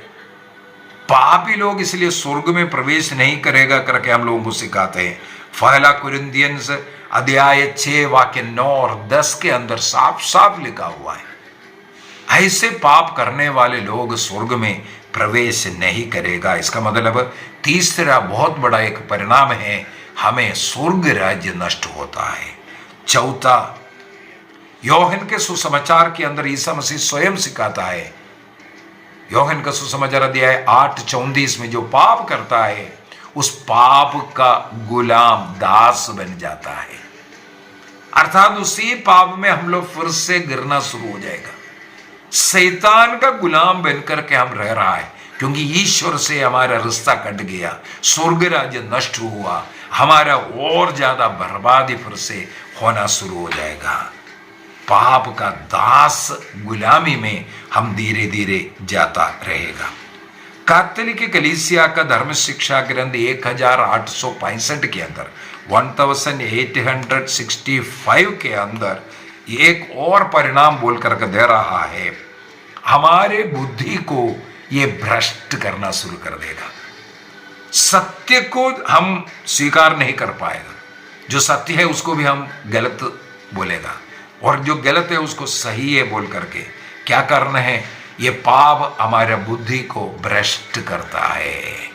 पापी लोग इसलिए स्वर्ग में प्रवेश नहीं करेगा करके हम लोगों को सिखाते हैं। पहला कुरिन्थियंस अध्याय 6 वाक्य 9 और 10 के अंदर साफ साफ लिखा हुआ है, ऐसे पाप करने वाले लोग स्वर्ग में प्रवेश नहीं करेगा। इसका मतलब तीसरा बहुत बड़ा एक परिणाम है, हमें स्वर्ग राज्य नष्ट होता है। चौथा, योहन के सुसमाचार के अंदर ईसा मसीह स्वयं सिखाता है, योहन का सुसमाचार अध्याय 8:34 में जो पाप करता है उस पाप का गुलाम दास बन जाता है, अर्थात उसी पाप में हम लोग फिर से गिरना शुरू हो जाएगा। शैतान का गुलाम बनकर के हम रह रहा है, क्योंकि ईश्वर से हमारा रिश्ता कट गया, स्वर्ग राज्य नष्ट हुआ, हमारा और ज्यादा बर्बादी फिर से होना शुरू हो जाएगा। पाप का दास गुलामी में हम धीरे धीरे जाता रहेगा। कैथोलिक कलीसिया का धर्म शिक्षा ग्रंथ 1865 के अंदर 1865 के अंदर एक और परिणाम बोलकर के दे रहा है, हमारे बुद्धि को ये भ्रष्ट करना शुरू कर देगा। सत्य को हम स्वीकार नहीं कर पाएगा, जो सत्य है उसको भी हम गलत बोलेगा, और जो गलत है उसको सही है बोल करके क्या करना है, ये पाप हमारे बुद्धि को भ्रष्ट करता है।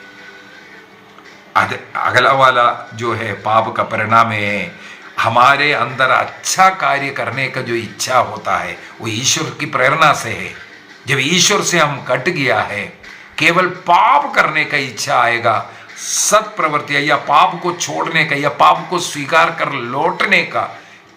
अगला वाला जो है पाप का परिणाम है, हमारे अंदर अच्छा कार्य करने का जो इच्छा होता है वो ईश्वर की प्रेरणा से है। जब ईश्वर से हम कट गया है, केवल पाप करने का इच्छा आएगा, सत प्रवृत्ति या पाप को छोड़ने का या पाप को स्वीकार कर लौटने का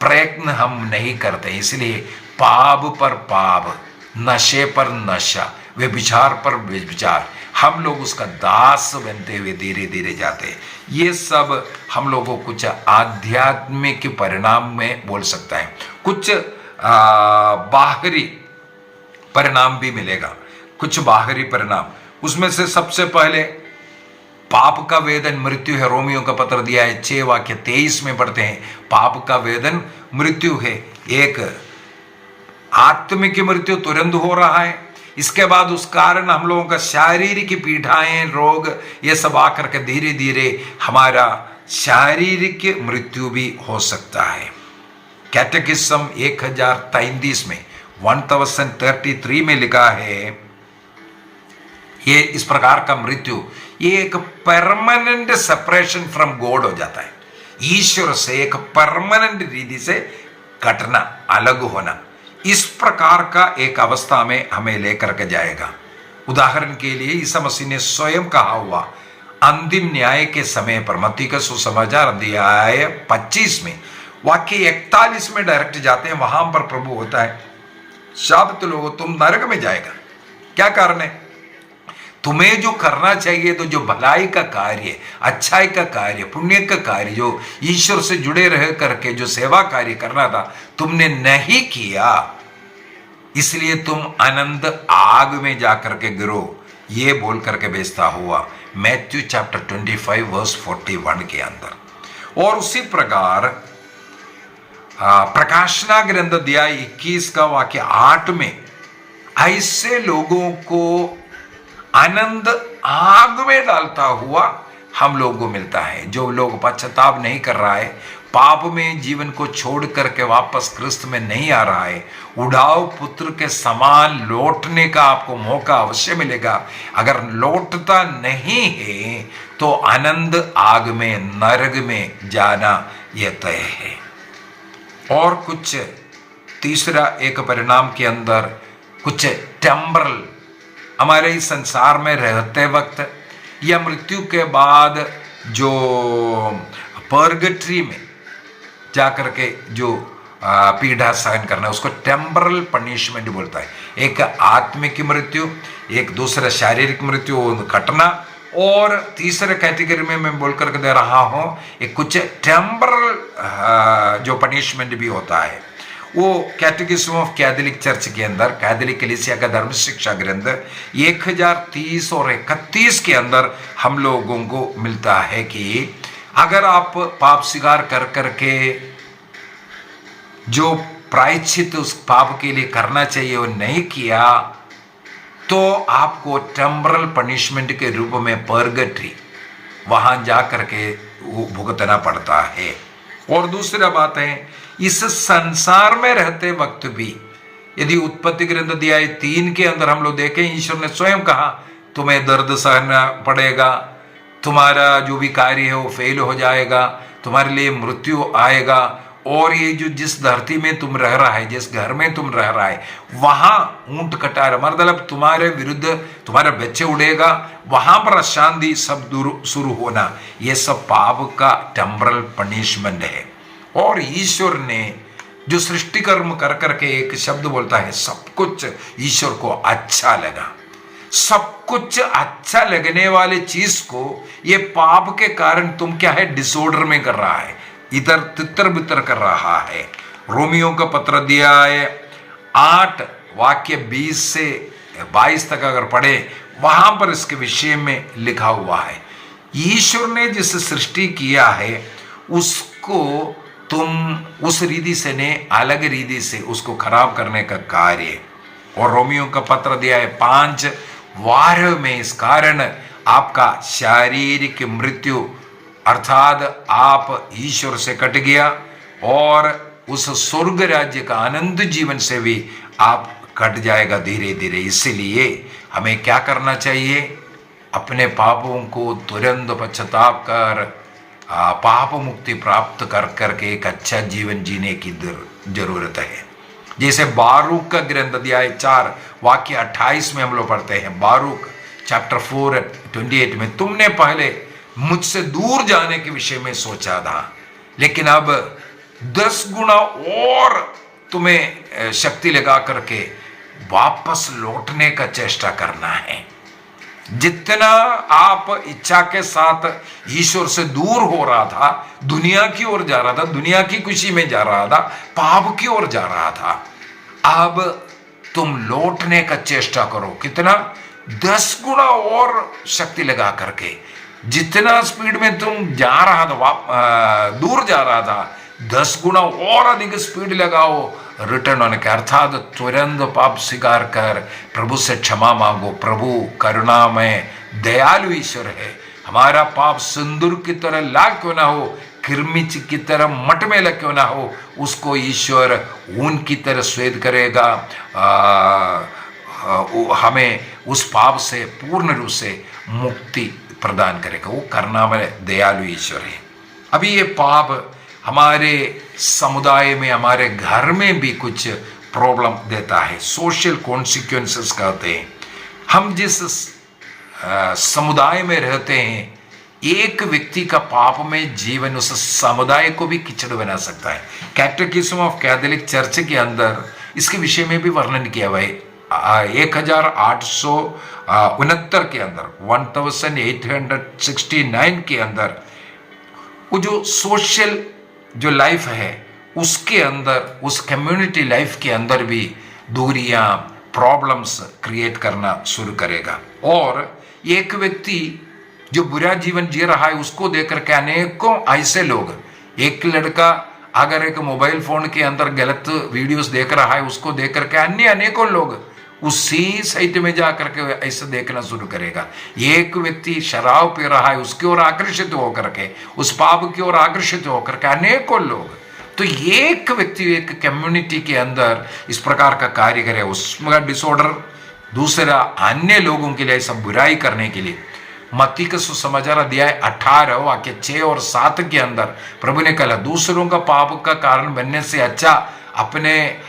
प्रयत्न हम नहीं करते। इसलिए पाप पर पाप, नशे पर नशा, व्यभिचार पर व्यभिचार, हम लोग उसका दास बनते हुए धीरे धीरे जाते हैं। ये सब हम लोगों को कुछ आध्यात्मिक परिणाम में बोल सकता है, कुछ बाहरी परिणाम भी मिलेगा, कुछ बाहरी परिणाम। उसमें से सबसे पहले पाप का वेदन मृत्यु है। रोमियो का पत्र दिया है 6:23 में पढ़ते हैं, पाप का वेदन मृत्यु है। एक आत्मिक मृत्यु तुरंत हो रहा है, इसके बाद उस कारण हम लोगों का शारीरिक पीड़ाएं, रोग, ये सब आकर के धीरे धीरे हमारा शारीरिक मृत्यु भी हो सकता है। कैटेकिज्म 1033 में 1033 में लिखा है, ये इस प्रकार का मृत्यु ये एक परमानेंट सेपरेशन फ्रॉम गॉड हो जाता है। ईश्वर से एक परमानेंट रीति से कटना, अलग होना, इस प्रकार का एक अवस्था में हमें लेकर के जाएगा। उदाहरण के लिए ईसा मसीह ने स्वयं कहा हुआ अंतिम न्याय के समय पर, मत्ती का सुसमाचार अध्याय 25 में वाक्य 41 में डायरेक्ट जाते हैं। वहां पर प्रभु होता है, शाबत लोगों तुम नरक में जाएगा। क्या कारण है? तुम्हें जो करना चाहिए, तो जो भलाई का कार्य, अच्छाई का कार्य, पुण्य का कार्य, जो ईश्वर से जुड़े रह करके जो सेवा कार्य करना था, तुमने नहीं किया, इसलिए तुम आनंद आग में जाकर के गिरो, ये बोल करके भेजता हुआ मैथ्यू चैप्टर 25 वर्स 41 के अंदर। और उसी प्रकार प्रकाशना ग्रंथ अध्याय 21 का वाक्य 8 में ऐसे लोगों को आनंद आग में डालता हुआ हम लोगों को मिलता है। जो लोग पश्चाताप नहीं कर रहा है, पाप में जीवन को छोड़ करके वापस क्रिस्त में नहीं आ रहा है, उड़ाव पुत्र के समान लौटने का आपको मौका अवश्य मिलेगा। अगर लौटता नहीं है तो आनंद आग में, नरक में जाना यह तय है। और कुछ तीसरा एक परिणाम के अंदर कुछ टेम्परल, हमारे इस संसार में रहते वक्त या मृत्यु के बाद जो पर्गट्री में जाकर के जो पीड़ा सहन करना है, उसको टेम्परल पनिशमेंट बोलता है। एक आत्मिक मृत्यु, एक दूसरा शारीरिक मृत्यु घटना, और तीसरे कैटेगरी में मैं बोल करके दे रहा हूं एक कुछ टेम्परल जो पनिशमेंट भी होता है। वो कैटेकिज्म ऑफ कैथोलिक चर्च के अंदर, कैथोलिक कलीसिया का धर्म शिक्षा ग्रंथ 1030 और 31 के अंदर हम लोगों को मिलता है कि अगर आप पाप स्वीकार कर करके जो प्रायश्चित उस पाप के लिए करना चाहिए वो नहीं किया, तो आपको टेम्परल पनिशमेंट के रूप में पर्गट्री वहां जा करके भुगतना पड़ता है। और दूसरा बात है, इस संसार में रहते वक्त भी यदि उत्पत्ति ग्रंथ अध्याय 3 के अंदर हम लोग देखें, ईश्वर ने स्वयं कहा तुम्हें दर्द सहना पड़ेगा, तुम्हारा जो भी कार्य है वो फेल हो जाएगा, तुम्हारे लिए मृत्यु आएगा, और ये जो जिस धरती में तुम रह रहा है, जिस घर में तुम रह रहा है, वहां ऊंट कटार मतलब तुम्हारे विरुद्ध तुम्हारे बच्चे उड़ेगा, वहां पर अशांति सब दूर शुरू होना, ये सब पाप का टेम्परल पनिशमेंट है। और ईश्वर ने जो सृष्टि कर्म कर करके एक शब्द बोलता है, सब कुछ ईश्वर को अच्छा लगा। सब कुछ अच्छा लगने वाले चीज को ये पाप के कारण तुम क्या है डिसऑर्डर में कर रहा है, इधर तितर बितर कर रहा है। रोमियो का पत्र दिया है 8 वाक्य 20 से 22 तक अगर पढ़े, वहां पर इसके विषय में लिखा हुआ है। ईश्वर ने जिस सृष्टि किया है उसको तुम उस रीति से ने अलग रीति से उसको खराब करने का कार्य। और रोमियो का पत्र दिया है 5 वार में इस कारण आपका शारीरिक मृत्यु अर्थात आप ईश्वर से कट गया और उस स्वर्ग राज्य का आनंद जीवन से भी आप कट जाएगा धीरे धीरे। इसलिए हमें क्या करना चाहिए, अपने पापों को तुरंत पश्चाताप कर पाप मुक्ति प्राप्त कर करके एक अच्छा जीवन जीने की जरूरत है। जैसे बारूक का ग्रंथ अध्याय 4 वाक्य 28 में हम लोग पढ़ते हैं, बारूक चैप्टर 4:28 में, तुमने पहले मुझसे दूर जाने के विषय में सोचा था, लेकिन अब 10 गुना और तुम्हें शक्ति लगा करके वापस लौटने का चेष्टा करना है। जितना आप इच्छा के साथ ईश्वर से दूर हो रहा था, दुनिया की ओर जा रहा था, दुनिया की खुशी में जा रहा था, पाप की ओर जा रहा था, अब तुम लौटने का चेष्टा करो। कितना? 10 गुना और शक्ति लगा करके। जितना स्पीड में तुम जा रहा था, दूर जा रहा था, 10 गुना और अधिक स्पीड लगाओ रिटर्न होने का, अर्थात तुरंत पाप स्वीकार कर प्रभु से क्षमा मांगो। प्रभु करुणामय दयालु ईश्वर है। हमारा पाप सिंदूर की तरह लाल क्यों ना हो, किरमिच की तरह मटमेला क्यों ना हो, उसको ईश्वर ऊन की तरह श्वेत करेगा। हमें उस पाप से पूर्ण रूप से मुक्ति प्रदान करेगा। वो करुणामय दयालु ईश्वर है। अभी ये पाप हमारे समुदाय में, हमारे घर में भी कुछ प्रॉब्लम देता है। सोशल कॉन्सिक्वेंसेस कहते हैं। हम जिस समुदाय में रहते हैं, एक व्यक्ति का पाप में जीवन उस समुदाय को भी कीचड़ बना सकता है। कैटेकिज्म ऑफ कैथोलिक चर्च के अंदर इसके विषय में भी वर्णन किया हुआ है। 1869 के अंदर 1869 के अंदर वो जो सोशल जो लाइफ है उसके अंदर, उस कम्युनिटी लाइफ के अंदर भी दूरियां, प्रॉब्लम्स क्रिएट करना शुरू करेगा। और एक व्यक्ति जो बुरा जीवन जी रहा है उसको देख करके अनेकों ऐसे लोग, एक लड़का अगर एक मोबाइल फोन के अंदर गलत वीडियोस देख रहा है, उसको देख करके अन्य अनेकों लोग उसी साइट में जा करके ऐसे देखना शुरू करेगा। एक व्यक्ति शराब पी रहा है, उसकी ओर आकर्षित होकर के, उस पाप की ओर आकर्षित होकर के अनेकों लोग। तो एक व्यक्ति एक कम्युनिटी के अंदर इस प्रकार का कार्य करे, उसमें डिसऑर्डर दूसरा अन्य लोगों के लिए सब बुराई करने के लिए। मत्ती का सुसमाचार अध्याय 18 वाक्य 6 और 7 के अंदर प्रभु ने कहा, दूसरों का पाप का कारण बनने से अच्छा अपने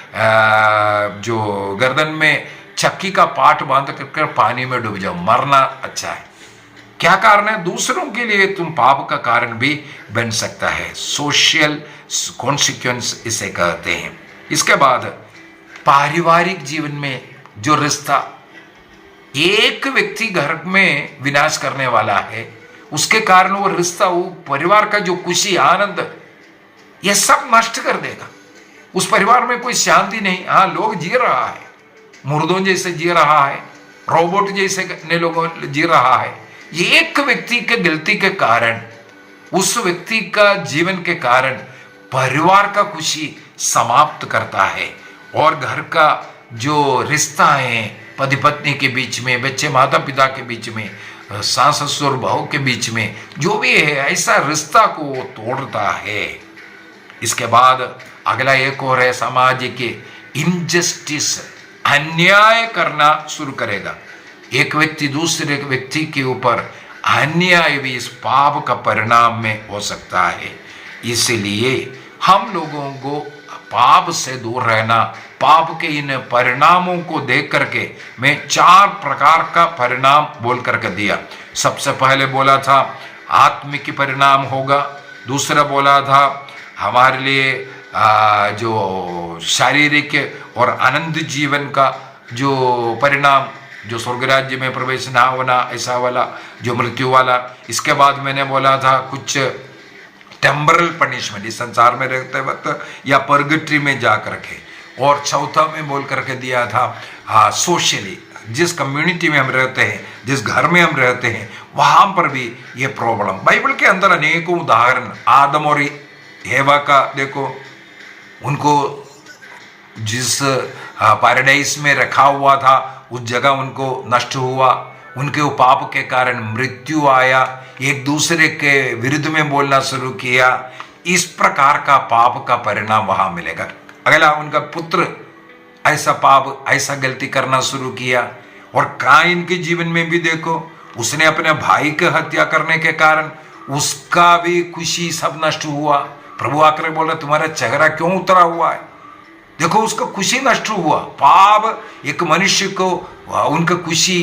जो गर्दन में चक्की का पाट बांध कर पानी में डूब जाओ, मरना अच्छा है। क्या कारण है? दूसरों के लिए तुम पाप का कारण भी बन सकता है। सोशल कॉन्सिक्वेंस इसे कहते हैं। इसके बाद पारिवारिक जीवन में जो रिश्ता, एक व्यक्ति घर में विनाश करने वाला है, उसके कारण वो रिश्ता, वो परिवार का जो खुशी आनंद, ये सब नष्ट कर देगा। उस परिवार में कोई शांति नहीं। हाँ, लोग जी रहा है, मुर्दों जैसे जी रहा है, रोबोट जैसे ने लोगों जी रहा है। एक व्यक्ति के गलती के कारण, उस व्यक्ति का जीवन के कारण परिवार का खुशी समाप्त करता है। और घर का जो रिश्ता है, पति पत्नी के बीच में, बच्चे माता पिता के बीच में, सास ससुर बहू के बीच में, जो भी है, ऐसा रिश्ता को वो तोड़ता है। इसके बाद अगला एक और है, समाज के इनजस्टिस, अन्याय करना शुरू करेगा। एक व्यक्ति दूसरे व्यक्ति के ऊपर अन्याय भी इस पाप का परिणाम में हो सकता है। इसलिए हम लोगों को पाप से दूर रहना, पाप के इन परिणामों को देख करके मैं 4 प्रकार का परिणाम बोल करके दिया। सबसे पहले बोला था आत्मिक परिणाम होगा, दूसरा बोला था हमारे लिए जो शारीरिक और आनंद जीवन का जो परिणाम, जो स्वर्ग राज्य में प्रवेश ना होना, ऐसा वाला जो मृत्यु वाला। इसके बाद मैंने बोला था कुछ टेम्परल पनिशमेंट इस संसार में रहते वक्त या पर्गट्री में जा करके, और चौथा में बोल करके दिया था सोशली, जिस कम्युनिटी में हम रहते हैं, जिस घर में हम रहते हैं, वहां पर भी ये प्रॉब्लम। बाइबल के अंदर अनेकों उदाहरण, आदम और हेवा का देखो, उनको जिस पैराडाइज में रखा हुआ था उस जगह उनको नष्ट हुआ, उनके पाप के कारण मृत्यु आया, एक दूसरे के विरुद्ध में बोलना शुरू किया। इस प्रकार का पाप का परिणाम वहां मिलेगा। अगला उनका पुत्र ऐसा पाप, ऐसा गलती करना शुरू किया। और काइन के जीवन में भी देखो, उसने अपने भाई की हत्या करने के कारण उसका भी खुशी सब नष्ट हुआ। प्रभु आकर बोल रहा तुम्हारा चेहरा क्यों उतरा हुआ है, देखो उसका खुशी नष्ट हुआ। पाप एक मनुष्य को उनका खुशी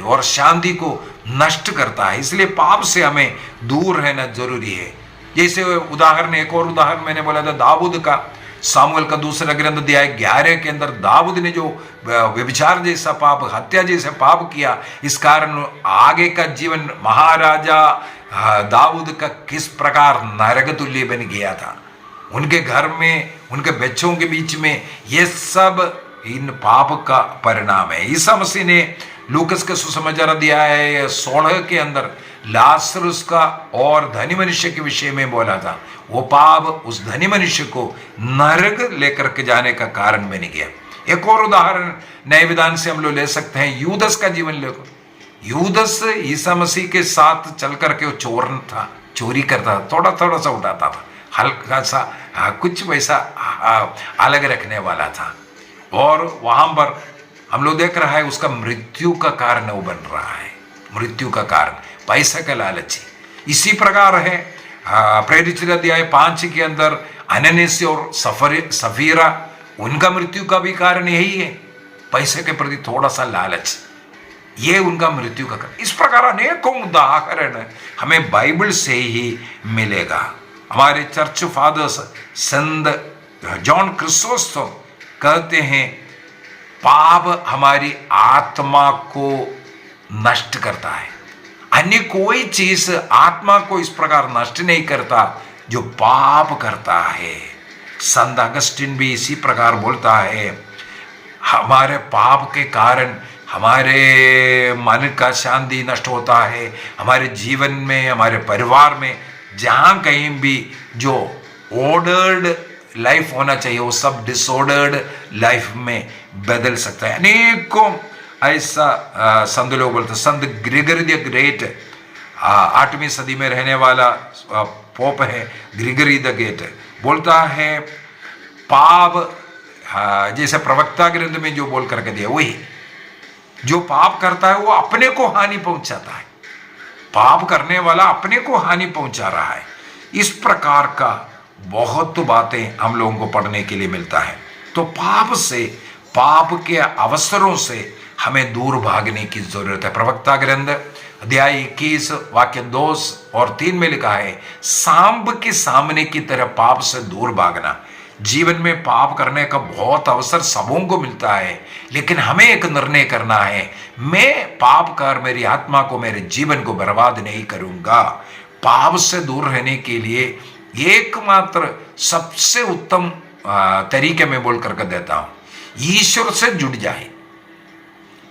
और शांति को नष्ट करता है, इसलिए पाप से हमें दूर रहना जरूरी है। जैसे उदाहरण, एक और उदाहरण मैंने बोला था दाऊद का, सामुएल का दूसरा ग्रंथ अध्याय 11 के अंदर दाऊद ने जो व्यभिचार जैसा पाप, हत्या जैसा पाप किया, इस कारण आगे का जीवन महाराजा दाऊद का किस प्रकार नरक तुल्य बन गया था। उनके घर में, उनके बच्चों के बीच में, ये सब इन पाप का परिणाम है। ईसा मसीह ने लूकस के सुसमाचार अध्याय 16 के अंदर लाजरस का और धनी मनुष्य के विषय में बोला था। वो पाप उस धनी मनुष्य को नरक लेकर के जाने का कारण बन गया। एक और उदाहरण नए विधान से हम लोग ले सकते हैं, यूदस का जीवन देखो। यूदस ईसा मसीह के साथ चल करके वो चोर था, चोरी करता था, थोड़ा थोड़ा सा उठाता था, हल्का सा कुछ वैसा अलग रखने वाला था। और वहां पर हम लोग देख रहा है उसका मृत्यु का कारण वो बन रहा है, मृत्यु का कारण पैसा का लालची। इसी प्रकार है प्रेरित अध्याय 5 के अंदर अननियास और सफीरा, उनका मृत्यु का भी कारण यही है, पैसे के प्रति थोड़ा सा लालच, ये उनका मृत्यु का कारण। इस प्रकार अनेकों उदाहरण हमें बाइबल से ही मिलेगा। हमारे चर्च फादर्स संत जॉन क्रिसोस्टम कहते हैं पाप हमारी आत्मा को नष्ट करता है, अन्य कोई चीज आत्मा को इस प्रकार नष्ट नहीं करता जो पाप करता है। संत अगस्टिन भी इसी प्रकार बोलता है, हमारे पाप के कारण हमारे मन का शांति नष्ट होता है, हमारे जीवन में, हमारे परिवार में, जहाँ कहीं भी जो ऑर्डर्ड लाइफ होना चाहिए वो सब डिसऑर्डर्ड लाइफ में बदल सकता है। अनेकों ऐसा संत लोग बोलते हैं। संत ग्रेगरी द ग्रेट 8वीं सदी में रहने वाला पोप है ग्रेगरी द ग्रेट, बोलता है पाप जैसे प्रवक्ता ग्रंथ में जो बोल करके दिया, वही जो पाप करता है वो अपने को हानि पहुंचाता है, पाप करने वाला अपने को हानि पहुंचा रहा है। इस प्रकार का बहुत बातें हम लोगों को पढ़ने के लिए मिलता है। तो पाप से, पाप के अवसरों से हमें दूर भागने की जरूरत है। प्रवक्ता ग्रंथ अध्याय 21 वाक्य 2 और 3 में लिखा है, सांप के सामने की तरह पाप से दूर भागना। जीवन में पाप करने का बहुत अवसर सबों को मिलता है, लेकिन हमें एक निर्णय करना है, मैं पाप कर मेरी आत्मा को, मेरे जीवन को बर्बाद नहीं करूंगा। पाप से दूर रहने के लिए एकमात्र सबसे उत्तम तरीके में बोल करके देता हूं, ईश्वर से जुड़ जाए।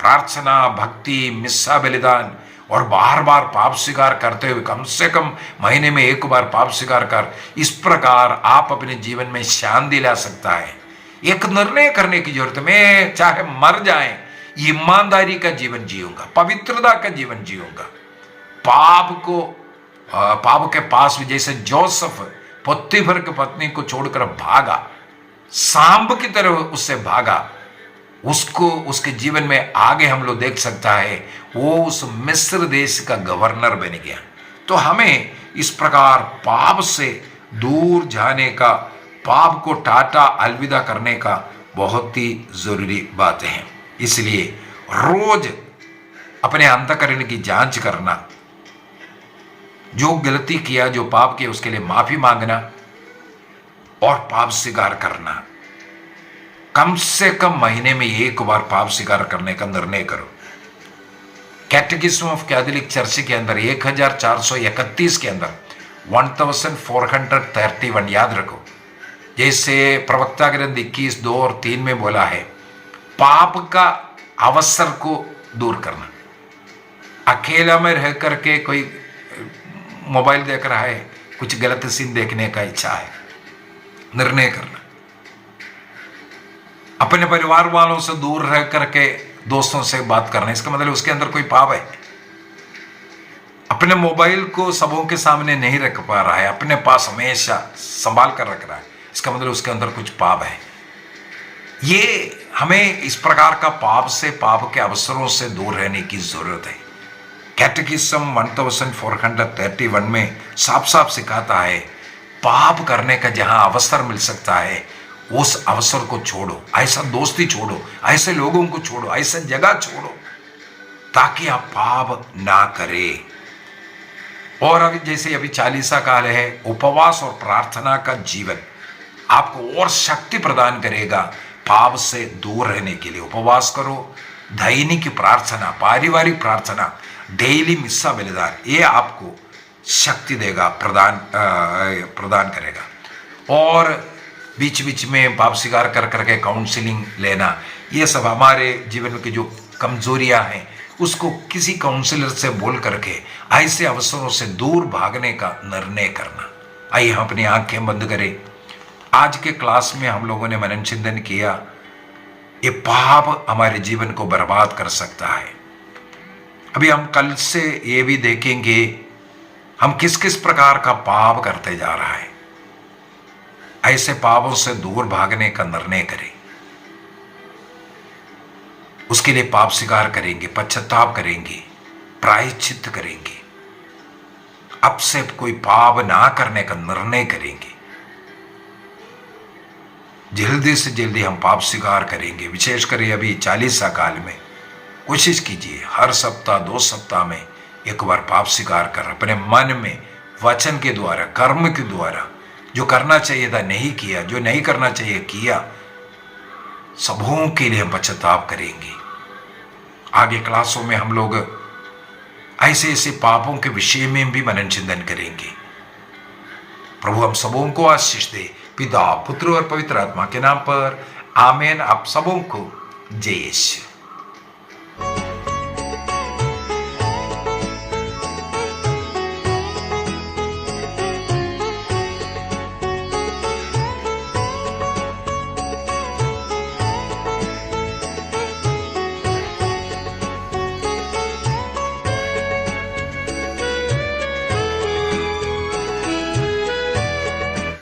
प्रार्थना, भक्ति, मिस्सा, बलिदान और बार बार पाप स्वीकार करते हुए कम से कम महीने में 1 बार पाप स्वीकार कर, इस प्रकार आप अपने जीवन में शांति ला सकता है। एक निर्णय करने की जरूरत है, मैं चाहे मर जाए ईमानदारी का जीवन जीऊंगा, पवित्रता का जीवन जीऊंगा। पाप के पास भी जैसे जोसेफ पोतीफर की पत्नी को छोड़कर भागा, सांप की तरह उससे भागा, उसको उसके जीवन में आगे हम लोग देख सकता है, वो उस मिस्र देश का गवर्नर बन गया। तो हमें इस प्रकार पाप से दूर जाने का पाप को टाटा अलविदा करने का बहुत ही जरूरी बात है। इसलिए रोज अपने अंतःकरण की जांच करना, जो गलती किया, जो पाप किया, उसके लिए माफी मांगना और पाप स्वीकार करना। कम से कम महीने में एक बार पाप स्वीकार करने का निर्णय करो। कैटेकिज्म ऑफ कैथोलिक चर्च के अंदर 1431 के अंदर 1431 याद रखो। जैसे प्रवक्ता ग्रंथ 21:2 और 3 में बोला है, पाप का अवसर को दूर करना। अकेला में रह करके कोई मोबाइल देख रहा है, कुछ गलत सीन देखने का इच्छा है, निर्णय करना। अपने परिवार वालों से दूर रह करके दोस्तों से बात करना, इसका मतलब उसके अंदर कोई पाप है। अपने मोबाइल को सबों के सामने नहीं रख पा रहा है, अपने पास हमेशा संभाल कर रख रहा है, इसका मतलब उसके अंदर कुछ पाप है। ये हमें इस प्रकार का पाप से, पाप के अवसरों से दूर रहने की जरूरत है। कैटेकिज्म 1431 में साफ साफ सिखाता है, पाप करने का जहां अवसर मिल सकता है उस अवसर को छोड़ो, ऐसा दोस्ती छोड़ो, ऐसे लोगों को छोड़ो, ऐसा जगह छोड़ो ताकि आप पाप ना करें। और अभी जैसे अभी चालीसा काल है, उपवास और प्रार्थना का जीवन आपको और शक्ति प्रदान करेगा पाप से दूर रहने के लिए। उपवास करो, दैनिक प्रार्थना, पारिवारिक प्रार्थना, डेली मिस्सा बलिदान, ये आपको शक्ति देगा, प्रदान करेगा। और बीच बीच में पाप स्वीकार कर करके काउंसलिंग लेना, ये सब हमारे जीवन की जो कमजोरियां हैं उसको किसी काउंसलर से बोल करके ऐसे अवसरों से दूर भागने का निर्णय करना। आइए हम अपनी आंखें बंद करें। आज के क्लास में हम लोगों ने मनन चिंतन किया, ये पाप हमारे जीवन को बर्बाद कर सकता है। अभी हम कल से ये भी देखेंगे हम किस किस प्रकार का पाप करते जा रहा है। ऐसे पापों से दूर भागने का निर्णय करें, उसके लिए पाप स्वीकार करेंगे, पश्चाताप करेंगे, प्रायश्चित करेंगे, अब से कोई पाप ना करने का निर्णय करेंगे। जल्दी से जल्दी हम पाप स्वीकार करेंगे। विशेषकर अभी 40 काल में कोशिश कीजिए, हर सप्ताह 2 सप्ताह में एक बार पाप स्वीकार कर अपने मन में वचन के द्वारा, कर्म के द्वारा जो करना चाहिए था नहीं किया, जो नहीं करना चाहिए किया, सबों के लिए हम पश्चाताप करेंगे। आगे क्लासों में हम लोग ऐसे ऐसे पापों के विषय में भी मनन चिंतन करेंगे। प्रभु हम सबों को आशीष दे, पिता, पुत्र और पवित्र आत्मा के नाम पर आमीन। आप सबों को जय यीशु।